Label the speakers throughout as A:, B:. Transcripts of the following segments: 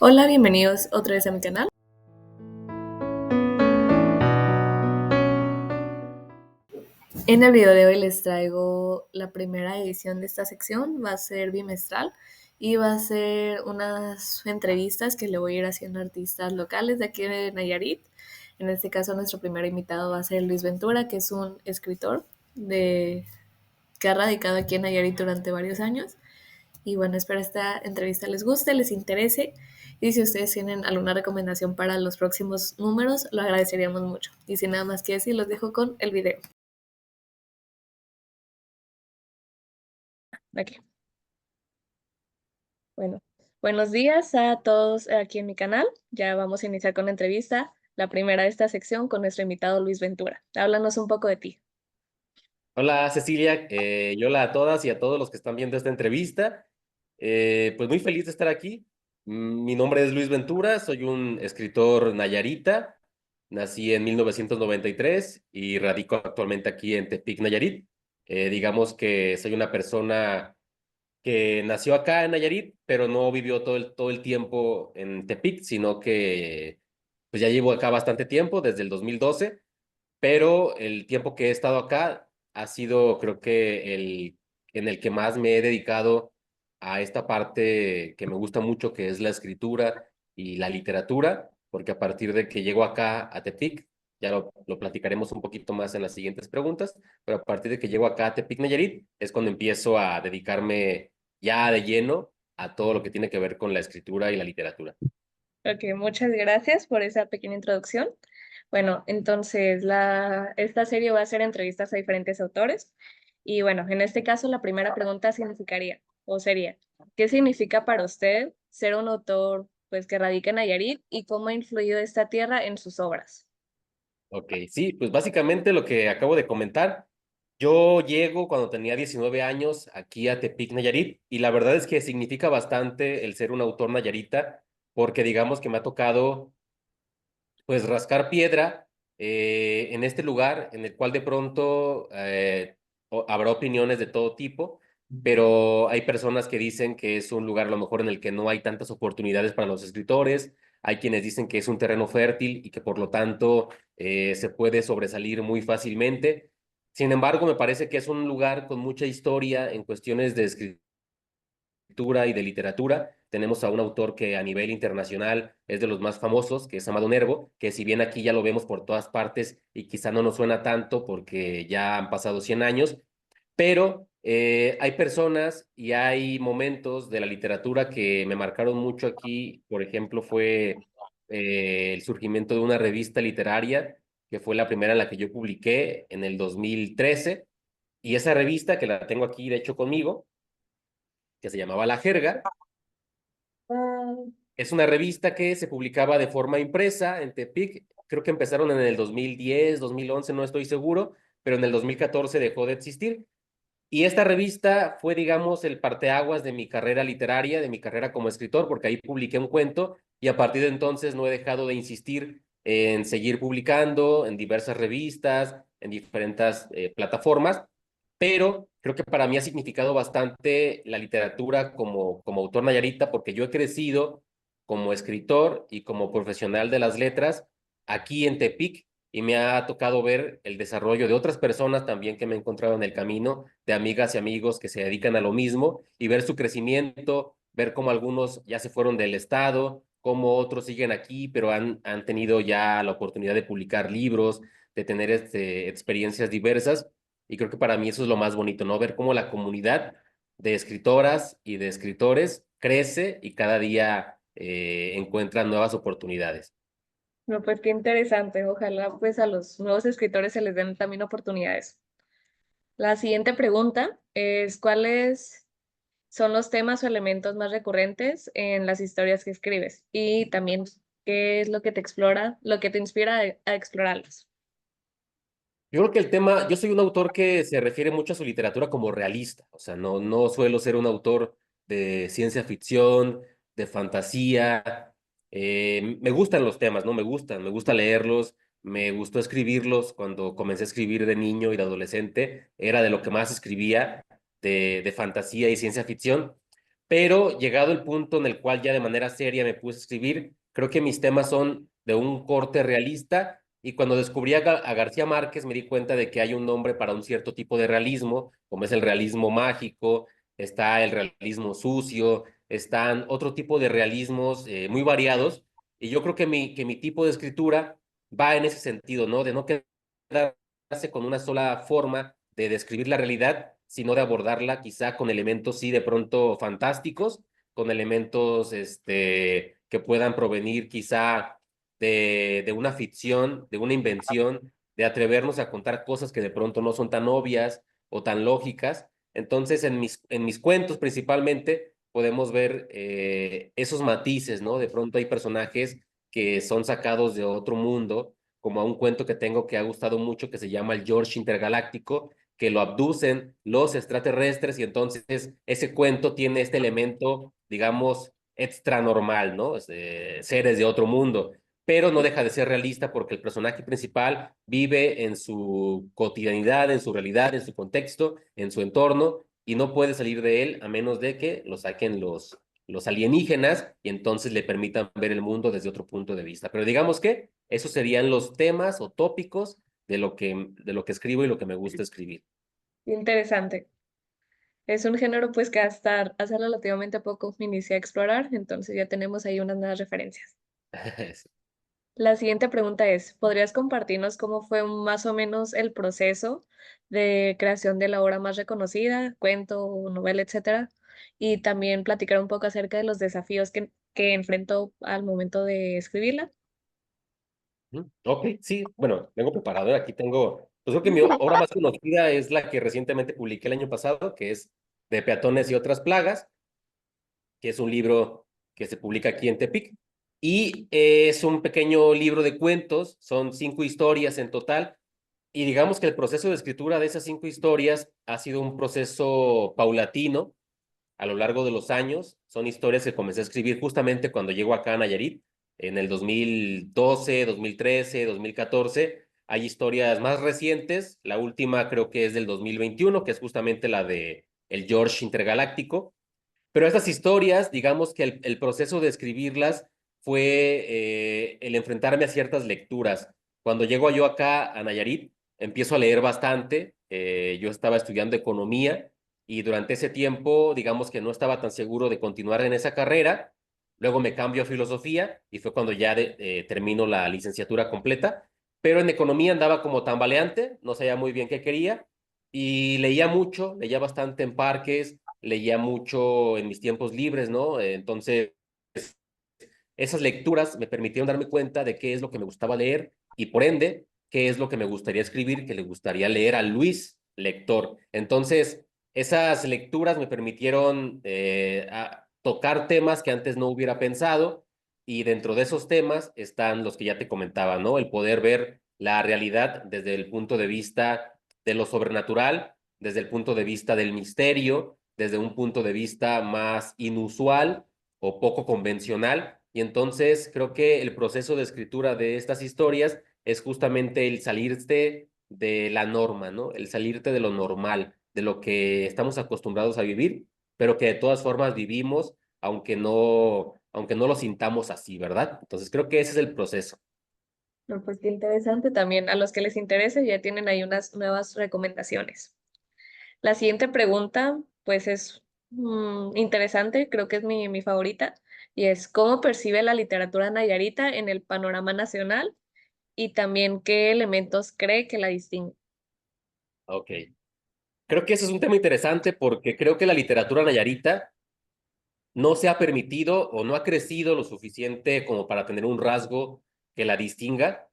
A: Hola, bienvenidos otra vez a mi canal. En el video de hoy les traigo la primera edición de esta sección, va a ser bimestral y va a ser unas entrevistas que le voy a ir haciendo a artistas locales de aquí de Nayarit. En este caso nuestro primer invitado va a ser Luis Ventura, que es un escritor que ha radicado aquí en Nayarit durante varios años. Y bueno, espero esta entrevista les guste, les interese. Y si ustedes tienen alguna recomendación para los próximos números, lo agradeceríamos mucho. Y sin nada más que decir, los dejo con el video. Aquí. Bueno, buenos días a todos aquí en mi canal. Ya vamos a iniciar con la entrevista, la primera de esta sección con nuestro invitado Luis Ventura. Háblanos un poco de ti.
B: Hola Cecilia, y hola a todas y a todos los que están viendo esta entrevista. Pues muy feliz de estar aquí. Mi nombre es Luis Ventura, soy un escritor nayarita. Nací en 1993 y radico actualmente aquí en Tepic, Nayarit. Digamos que soy una persona que nació acá en Nayarit, pero no vivió todo el tiempo en Tepic, sino que pues ya llevo acá bastante tiempo, desde el 2012, pero el tiempo que he estado acá ha sido, creo que, en el que más me he dedicado a esta parte que me gusta mucho, que es la escritura y la literatura, porque a partir de que llego acá a Tepic, ya lo platicaremos un poquito más en las siguientes preguntas, pero a partir de que llego acá a Tepic Nayarit es cuando empiezo a dedicarme ya de lleno a todo lo que tiene que ver con la escritura y la literatura.
A: Ok, muchas gracias por esa pequeña introducción. Bueno, entonces esta serie va a ser entrevistas a diferentes autores. Y bueno, en este caso la primera pregunta significaría, o sería, ¿qué significa para usted ser un autor pues que radica en Nayarit y cómo ha influido esta tierra en sus obras?
B: Ok, sí, pues básicamente lo que acabo de comentar. Yo llego cuando tenía 19 años aquí a Tepic, Nayarit, y la verdad es que significa bastante el ser un autor nayarita, porque digamos que me ha tocado pues rascar piedra en este lugar en el cual de pronto habrá opiniones de todo tipo, pero hay personas que dicen que es un lugar a lo mejor en el que no hay tantas oportunidades para los escritores, hay quienes dicen que es un terreno fértil y que por lo tanto se puede sobresalir muy fácilmente. Sin embargo, me parece que es un lugar con mucha historia en cuestiones de escritura y de literatura. Tenemos a un autor que a nivel internacional es de los más famosos, que es Amado Nervo, que si bien aquí ya lo vemos por todas partes y quizá no nos suena tanto porque ya han pasado 100 años, pero hay personas y hay momentos de la literatura que me marcaron mucho aquí. Por ejemplo, fue el surgimiento de una revista literaria, que fue la primera en la que yo publiqué en el 2013, y esa revista, que la tengo aquí de hecho conmigo, que se llamaba La Jerga. Es una revista que se publicaba de forma impresa en Tepic. Creo que empezaron en el 2010, 2011, no estoy seguro, pero en el 2014 dejó de existir. Y esta revista fue, digamos, el parteaguas de mi carrera literaria, de mi carrera como escritor, porque ahí publiqué un cuento y a partir de entonces no he dejado de insistir en seguir publicando en diversas revistas, en diferentes plataformas, pero creo que para mí ha significado bastante la literatura como autor nayarita, porque yo he crecido como escritor y como profesional de las letras aquí en Tepic, y me ha tocado ver el desarrollo de otras personas también que me he encontrado en el camino, de amigas y amigos que se dedican a lo mismo, y ver su crecimiento, ver cómo algunos ya se fueron del estado, cómo otros siguen aquí, pero han tenido ya la oportunidad de publicar libros, de tener experiencias diversas. Y creo que para mí eso es lo más bonito, ¿no? Ver cómo la comunidad de escritoras y de escritores crece y cada día encuentra nuevas oportunidades.
A: No, pues qué interesante. Ojalá pues a los nuevos escritores se les den también oportunidades. La siguiente pregunta es, ¿cuáles son los temas o elementos más recurrentes en las historias que escribes? Y también, ¿qué es lo que te explora, lo que te inspira a explorarlas?
B: Yo creo que el tema, yo soy un autor que se refiere mucho a su literatura como realista, o sea, no suelo ser un autor de ciencia ficción, de fantasía. Me gustan los temas, ¿no? Me gusta leerlos, me gustó escribirlos cuando comencé a escribir de niño y de adolescente, era de lo que más escribía, de fantasía y ciencia ficción, pero llegado el punto en el cual ya de manera seria me puse a escribir, creo que mis temas son de un corte realista y cuando descubrí a García Márquez me di cuenta de que hay un nombre para un cierto tipo de realismo, como es el realismo mágico, está el realismo sucio, están otro tipo de realismos muy variados y yo creo que mi tipo de escritura va en ese sentido, ¿no? De no quedarse con una sola forma de describir la realidad, sino de abordarla quizá con elementos, sí, de pronto fantásticos, con elementos que puedan provenir quizá de una ficción, de una invención, de atrevernos a contar cosas que de pronto no son tan obvias o tan lógicas. Entonces, en mis cuentos principalmente podemos ver esos matices, ¿no? De pronto hay personajes que son sacados de otro mundo, como a un cuento que tengo que ha gustado mucho que se llama El George Intergaláctico, que lo abducen los extraterrestres y entonces ese cuento tiene este elemento, digamos, extra normal, ¿no? Seres de otro mundo, pero no deja de ser realista porque el personaje principal vive en su cotidianidad, en su realidad, en su contexto, en su entorno y no puede salir de él a menos de que lo saquen los alienígenas y entonces le permitan ver el mundo desde otro punto de vista. Pero digamos que esos serían los temas o tópicos de lo que escribo y lo que me gusta escribir.
A: Interesante. Es un género pues que hasta hace relativamente poco me inicié a explorar, entonces ya tenemos ahí unas nuevas referencias. La siguiente pregunta es, ¿podrías compartirnos cómo fue más o menos el proceso de creación de la obra más reconocida, cuento, novela, etcétera? Y también platicar un poco acerca de los desafíos que enfrentó al momento de escribirla.
B: Ok, sí, bueno, vengo preparado. Aquí tengo, pues creo que mi obra más conocida es la que recientemente publiqué el año pasado, que es De peatones y otras plagas, que es un libro que se publica aquí en Tepic. Y es un pequeño libro de cuentos, son 5 historias en total. Y digamos que el proceso de escritura de esas 5 historias ha sido un proceso paulatino a lo largo de los años. Son historias que comencé a escribir justamente cuando llego acá a Nayarit, en el 2012, 2013, 2014. Hay historias más recientes, la última creo que es del 2021, que es justamente la de El George Intergaláctico, pero estas historias, digamos que el proceso de escribirlas fue el enfrentarme a ciertas lecturas. Cuando llego yo acá a Nayarit, empiezo a leer bastante. Yo estaba estudiando economía y durante ese tiempo, digamos que no estaba tan seguro de continuar en esa carrera. Luego me cambio a filosofía y fue cuando ya termino la licenciatura completa. Pero en economía andaba como tambaleante, no sabía muy bien qué quería y leía mucho, leía bastante en parques, leía mucho en mis tiempos libres, ¿no? Entonces, esas lecturas me permitieron darme cuenta de qué es lo que me gustaba leer y por ende, qué es lo que me gustaría escribir, que le gustaría leer a Luis, lector. Entonces, esas lecturas me permitieron tocar temas que antes no hubiera pensado y dentro de esos temas están los que ya te comentaba, ¿no? El poder ver la realidad desde el punto de vista de lo sobrenatural, desde el punto de vista del misterio, desde un punto de vista más inusual o poco convencional. Y entonces creo que el proceso de escritura de estas historias es justamente el salirte de la norma, ¿no? El salirte de lo normal, de lo que estamos acostumbrados a vivir, pero que de todas formas vivimos, aunque no lo sintamos así, ¿verdad? Entonces creo que ese es el proceso.
A: No, pues qué interesante también. A los que les interese ya tienen ahí unas nuevas recomendaciones. La siguiente pregunta, pues es interesante, creo que es mi favorita, y es ¿cómo percibe la literatura nayarita en el panorama nacional? Y también qué elementos cree que la distinguen.
B: Ok. Creo que ese es un tema interesante porque creo que la literatura nayarita no se ha permitido o no ha crecido lo suficiente como para tener un rasgo que la distinga.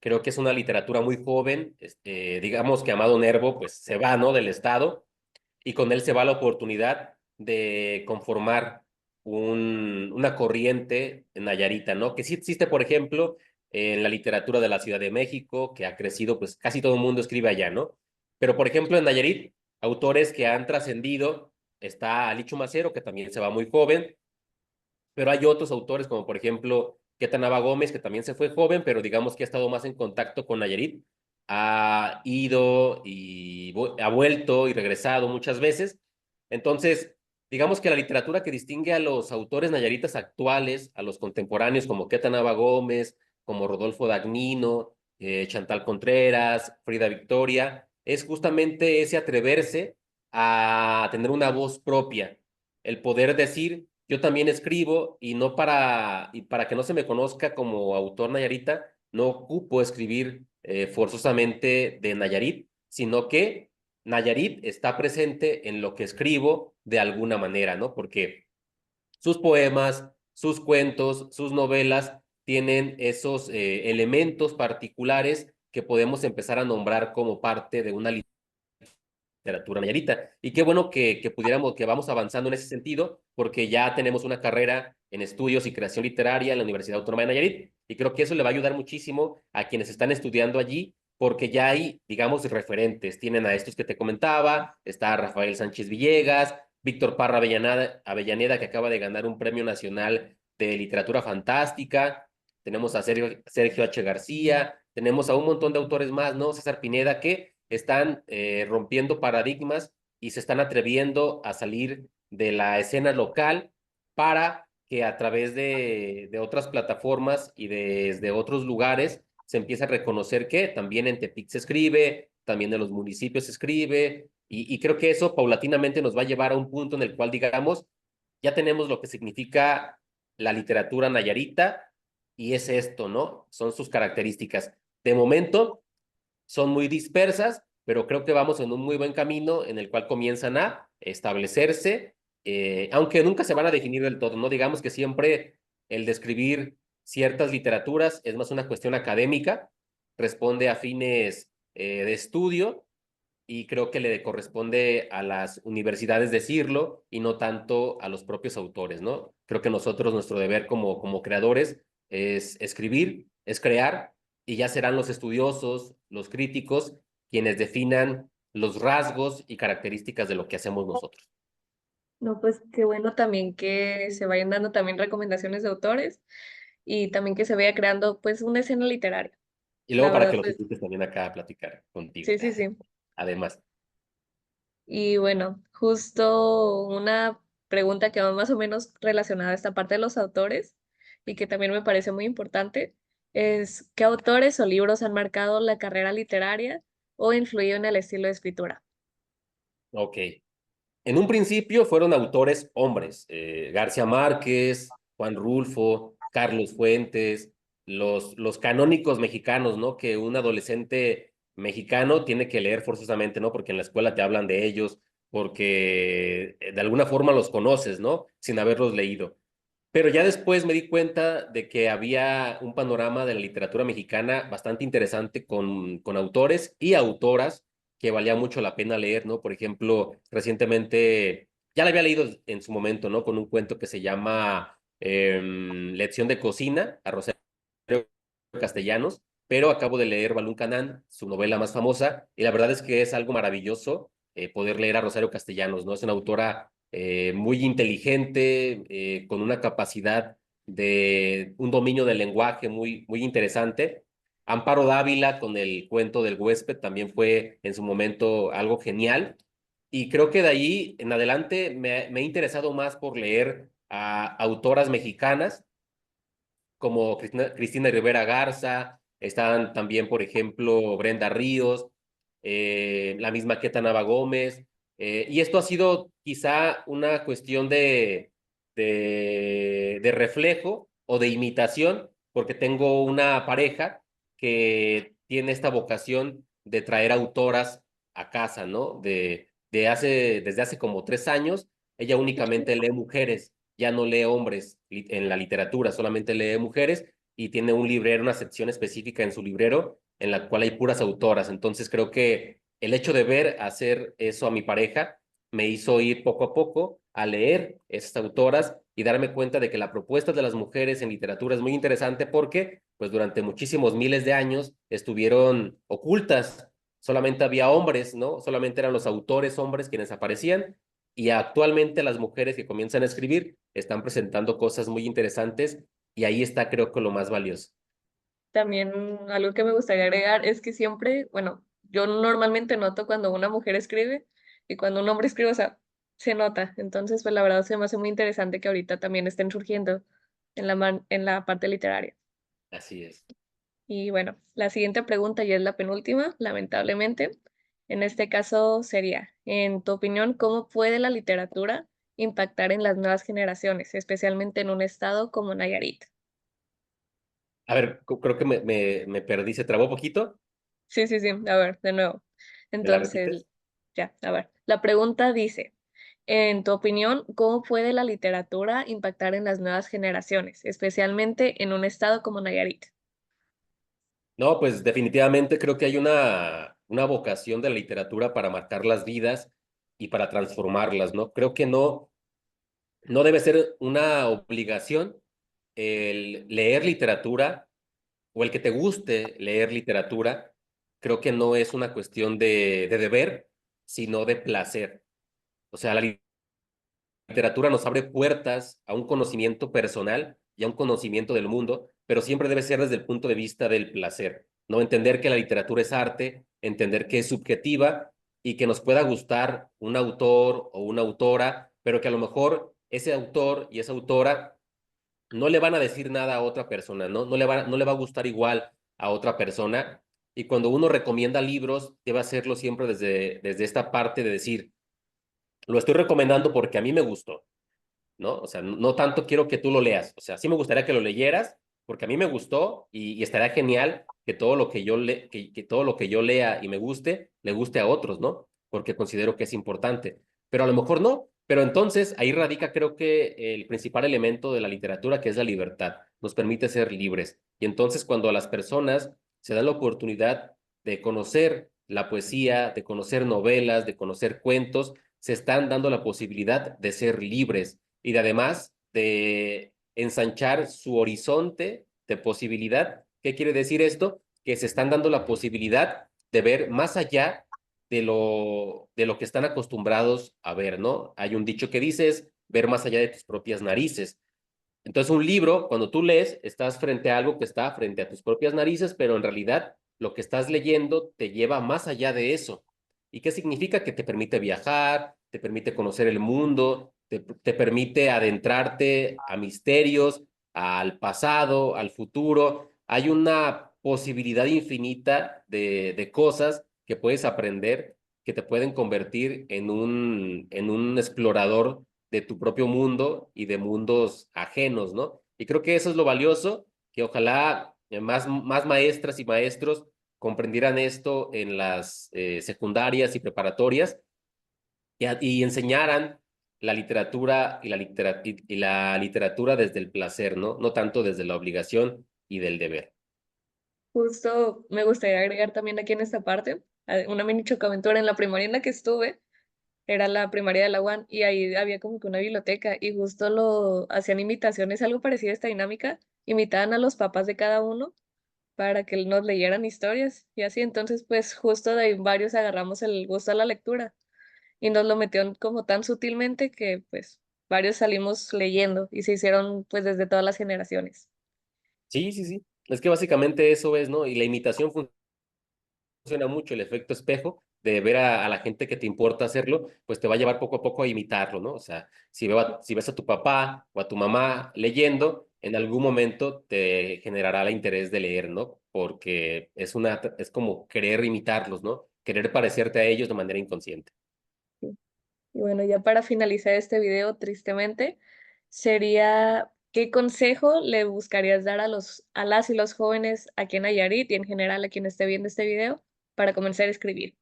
B: Creo que es una literatura muy joven. Digamos que Amado Nervo pues se va, ¿no? Del Estado y con él se va la oportunidad de conformar una corriente nayarita, ¿no? Que sí existe, por ejemplo, en la literatura de la Ciudad de México, que ha crecido, pues casi todo el mundo escribe allá, ¿no? Pero, por ejemplo, en Nayarit, autores que han trascendido, está Alicho Macero, que también se va muy joven, pero hay otros autores, como por ejemplo Ketanaba Gómez, que también se fue joven, pero digamos que ha estado más en contacto con Nayarit, ha ido y ha vuelto y regresado muchas veces. Entonces, digamos que la literatura que distingue a los autores nayaritas actuales, a los contemporáneos como Queta Nava Gómez, como Rodolfo Dagnino, Chantal Contreras, Frida Victoria, es justamente ese atreverse a tener una voz propia, el poder decir, yo también escribo y para que no se me conozca como autor nayarita, no ocupo escribir forzosamente de Nayarit, sino que Nayarit está presente en lo que escribo de alguna manera, ¿no? Porque sus poemas, sus cuentos, sus novelas tienen esos elementos particulares que podemos empezar a nombrar como parte de una literatura nayarita. Y qué bueno que pudiéramos, que vamos avanzando en ese sentido, porque ya tenemos una carrera en estudios y creación literaria en la Universidad Autónoma de Nayarit, y creo que eso le va a ayudar muchísimo a quienes están estudiando allí, porque ya hay, digamos, referentes. Tienen a estos que te comentaba, está Rafael Sánchez Villegas, Víctor Parra Avellaneda, que acaba de ganar un premio nacional de literatura fantástica, tenemos a Sergio H. García, tenemos a un montón de autores más, ¿no? César Pineda, que están rompiendo paradigmas y se están atreviendo a salir de la escena local para que a través de otras plataformas y desde otros lugares se empiece a reconocer que también en Tepic se escribe, también en los municipios se escribe, y creo que eso paulatinamente nos va a llevar a un punto en el cual, digamos, ya tenemos lo que significa la literatura nayarita, y es esto, ¿no? Son sus características. De momento, son muy dispersas, pero creo que vamos en un muy buen camino en el cual comienzan a establecerse, aunque nunca se van a definir del todo, ¿no? Digamos que siempre el describir ciertas literaturas es más una cuestión académica, responde a fines de estudio, y creo que le corresponde a las universidades decirlo y no tanto a los propios autores, ¿no? Creo que nosotros, nuestro deber como creadores es escribir, es crear, y ya serán los estudiosos, los críticos, quienes definan los rasgos y características de lo que hacemos nosotros.
A: No, pues qué bueno también que se vayan dando también recomendaciones de autores y también que se vaya creando pues una escena literaria.
B: Y
A: La
B: luego para que
A: verdad,
B: los
A: pues
B: invite también acá a platicar contigo.
A: sí, sí, sí.
B: Además,
A: Y bueno, justo una pregunta que va más o menos relacionada a esta parte de los autores y que también me parece muy importante es ¿qué autores o libros han marcado la carrera literaria o influido en el estilo de escritura?
B: ok. En un principio fueron autores hombres, García Márquez, Juan Rulfo, Carlos Fuentes, los canónicos mexicanos, ¿no? Que un adolescente mexicano tiene que leer forzosamente, ¿no? Porque en la escuela te hablan de ellos, porque de alguna forma los conoces, ¿no? Sin haberlos leído. Pero ya después me di cuenta de que había un panorama de la literatura mexicana bastante interesante con autores y autoras que valía mucho la pena leer, ¿no? Por ejemplo, recientemente, ya la había leído en su momento, ¿no? Con un cuento que se llama Lección de Cocina, a Rosario Castellanos, pero acabo de leer Balún Canán, su novela más famosa, y la verdad es que es algo maravilloso poder leer a Rosario Castellanos, ¿no? Es una autora muy inteligente, con una capacidad de un dominio del lenguaje muy interesante. Amparo Dávila con el cuento del huésped también fue en su momento algo genial. Y creo que de ahí en adelante me he interesado más por leer a autoras mexicanas como Cristina Rivera Garza, están también, por ejemplo, Brenda Ríos, la misma Queta Nava Gómez, y esto ha sido quizá una cuestión de reflejo o de imitación, porque tengo una pareja que tiene esta vocación de traer autoras a casa, ¿no? Desde hace como 3 años, ella únicamente lee mujeres, ya no lee hombres en la literatura, solamente lee mujeres, y tiene un librero, una sección específica en su librero en la cual hay puras autoras. Entonces creo que el hecho de ver hacer eso a mi pareja me hizo ir poco a poco a leer esas autoras y darme cuenta de que la propuesta de las mujeres en literatura es muy interesante porque pues durante muchísimos miles de años estuvieron ocultas, solamente había hombres, ¿no? Solamente eran los autores hombres quienes aparecían, y actualmente las mujeres que comienzan a escribir están presentando cosas muy interesantes, y ahí está creo que lo más valioso.
A: También algo que me gustaría agregar es que siempre, bueno, yo normalmente noto cuando una mujer escribe y cuando un hombre escribe, o sea, se nota. Entonces, pues la verdad se me hace muy interesante que ahorita también estén surgiendo en en la parte literaria.
B: Así es.
A: Y bueno, la siguiente pregunta ya es la penúltima, lamentablemente. En este caso sería, en tu opinión, ¿cómo puede la literatura impactar en las nuevas generaciones, especialmente en un estado como Nayarit?
B: A ver, creo que me perdí, se trabó poquito.
A: Sí, sí, sí, a ver, de nuevo.
B: ¿Me la
A: Entonces,
B: repites?
A: ya, a ver, la pregunta dice, en tu opinión, ¿cómo puede la literatura impactar en las nuevas generaciones, especialmente en un estado como Nayarit?
B: No, pues definitivamente creo que hay una vocación de la literatura para marcar las vidas y para transformarlas, ¿no? Creo que no debe ser una obligación el leer literatura o el que te guste leer literatura. Creo que no es una cuestión de deber, sino de placer. O sea, la literatura nos abre puertas a un conocimiento personal y a un conocimiento del mundo, pero siempre debe ser desde el punto de vista del placer, ¿no? Entender que la literatura es arte, entender que es subjetiva y que nos pueda gustar un autor o una autora, pero que a lo mejor ese autor y esa autora no le van a decir nada a otra persona, ¿no? No le va a gustar igual a otra persona. Y cuando uno recomienda libros, debe hacerlo siempre desde esta parte de decir, lo estoy recomendando porque a mí me gustó, ¿no? O sea, no tanto quiero que tú lo leas, o sea, sí me gustaría que lo leyeras porque a mí me gustó y estaría genial que todo lo que que todo lo que yo lea y me guste, le guste a otros, ¿no? Porque considero que es importante, pero a lo mejor no, pero entonces ahí radica creo que el principal elemento de la literatura, que es la libertad, nos permite ser libres. Y entonces cuando a las personas se dan la oportunidad de conocer la poesía, de conocer novelas, de conocer cuentos, se están dando la posibilidad de ser libres y de además de ensanchar su horizonte de posibilidad. ¿Qué quiere decir esto? Que se están dando la posibilidad de ver más allá de lo que están acostumbrados a ver, ¿no? Hay un dicho que dice es ver más allá de tus propias narices. Entonces, un libro, cuando tú lees, estás frente a algo que está frente a tus propias narices, pero en realidad lo que estás leyendo te lleva más allá de eso. ¿Y qué significa? Que te permite viajar, te permite conocer el mundo, te permite adentrarte a misterios, al pasado, al futuro. Hay una posibilidad infinita de cosas que puedes aprender que te pueden convertir en un explorador de tu propio mundo y de mundos ajenos, ¿no? Y creo que eso es lo valioso, que ojalá más maestras y maestros comprendieran esto en las secundarias y preparatorias y enseñaran la literatura y la literatura desde el placer, ¿no? No tanto desde la obligación y del deber.
A: Justo me gustaría agregar también aquí en esta parte una mini chocaventura en la primaria en la que estuve. Era la primaria de la UAN y ahí había como que una biblioteca y justo lo hacían imitaciones, algo parecido a esta dinámica, imitaban a los papás de cada uno para que nos leyeran historias y así, entonces pues justo de ahí varios agarramos el gusto a la lectura y nos lo metieron como tan sutilmente que pues varios salimos leyendo y se hicieron pues desde todas las generaciones.
B: Sí, sí, sí. Es que básicamente eso es, ¿no? Y la imitación funciona mucho el efecto espejo de ver a la gente que te importa hacerlo, pues te va a llevar poco a poco a imitarlo, ¿no? O sea, si ves a tu papá o a tu mamá leyendo, en algún momento te generará el interés de leer, ¿no? Porque es como querer imitarlos, ¿no? Querer parecerte a ellos de manera inconsciente.
A: Y bueno, ya para finalizar este video, tristemente, sería, ¿qué consejo le buscarías dar a a las y los jóvenes aquí en Nayarit y en general a quien esté viendo este video para comenzar a escribir?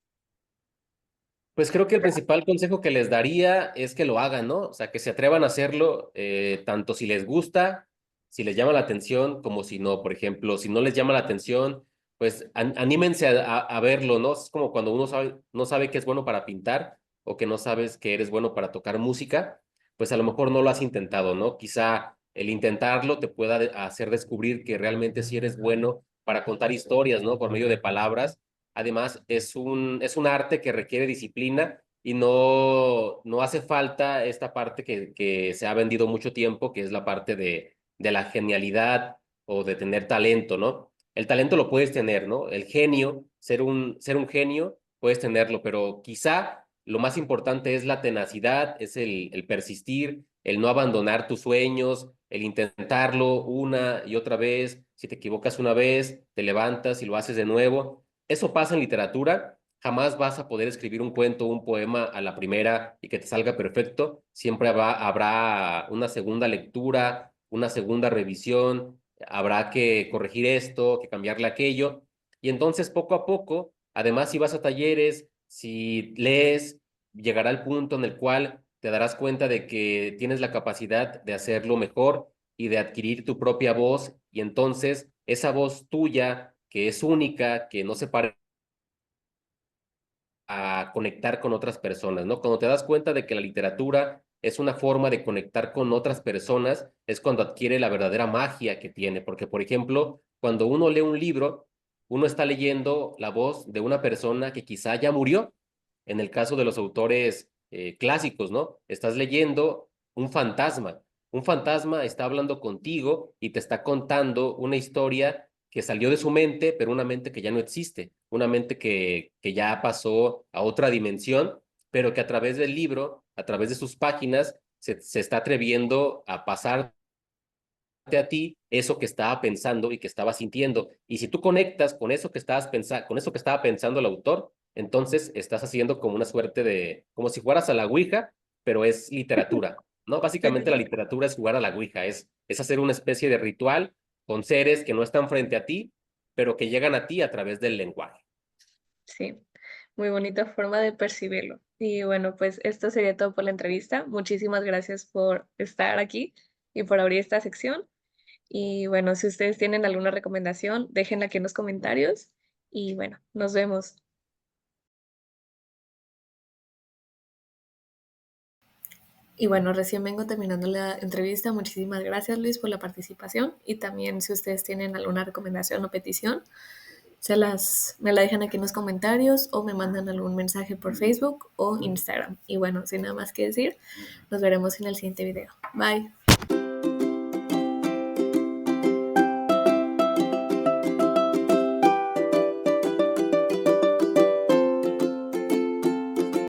B: Pues creo que el principal consejo que les daría es que lo hagan, ¿no? O sea, que se atrevan a hacerlo, tanto si les gusta, si les llama la atención, como si no. Por ejemplo, si no les llama la atención, pues anímense a verlo, ¿no? Es como cuando no sabe que es bueno para pintar o que no sabes que eres bueno para tocar música, pues a lo mejor no lo has intentado, ¿no? Quizá el intentarlo te pueda hacer descubrir que realmente sí eres bueno para contar historias, ¿no? Por medio de palabras. Además, es un arte que requiere disciplina y no hace falta esta parte que se ha vendido mucho tiempo, que es la parte de la genialidad o de tener talento, ¿no? El talento lo puedes tener, ¿no? El genio, ser un genio, puedes tenerlo, pero quizá lo más importante es la tenacidad, es el persistir, el no abandonar tus sueños, el intentarlo una y otra vez. Si te equivocas una vez, te levantas y lo haces de nuevo. Eso pasa en literatura. Jamás vas a poder escribir un cuento o un poema a la primera y que te salga perfecto. Siempre habrá una segunda lectura, una segunda revisión, habrá que corregir esto, que cambiarle aquello. Y entonces poco a poco, además si vas a talleres, si lees, llegará el punto en el cual te darás cuenta de que tienes la capacidad de hacerlo mejor y de adquirir tu propia voz, y entonces esa voz tuya, que es única, que no se parece a conectar con otras personas, ¿no? Cuando te das cuenta de que la literatura es una forma de conectar con otras personas, es cuando adquiere la verdadera magia que tiene, porque, por ejemplo, cuando uno lee un libro, uno está leyendo la voz de una persona que quizá ya murió. En el caso de los autores clásicos, ¿no? Estás leyendo un fantasma. Un fantasma está hablando contigo y te está contando una historia que salió de su mente, pero una mente que ya no existe, una mente que ya pasó a otra dimensión, pero que a través del libro, a través de sus páginas, se está atreviendo a pasar a ti eso que estaba pensando y que estaba sintiendo. Y si tú conectas con eso que estabas pensando, con eso que estaba pensando el autor, entonces estás haciendo como una suerte de, como si fueras a la Ouija, pero es literatura, ¿no? Básicamente la literatura es jugar a la Ouija, es hacer una especie de ritual con seres que no están frente a ti, pero que llegan a ti a través del lenguaje.
A: Sí, muy bonita forma de percibirlo. Y bueno, pues esto sería todo por la entrevista. Muchísimas gracias por estar aquí y por abrir esta sección. Y bueno, si ustedes tienen alguna recomendación, déjenla aquí en los comentarios. Y bueno, nos vemos. Y bueno, recién vengo terminando la entrevista. Muchísimas gracias, Luis, por la participación. Y también si ustedes tienen alguna recomendación o petición, me la dejan aquí en los comentarios o me mandan algún mensaje por Facebook o Instagram. Y bueno, sin nada más que decir, nos veremos en el siguiente video. Bye.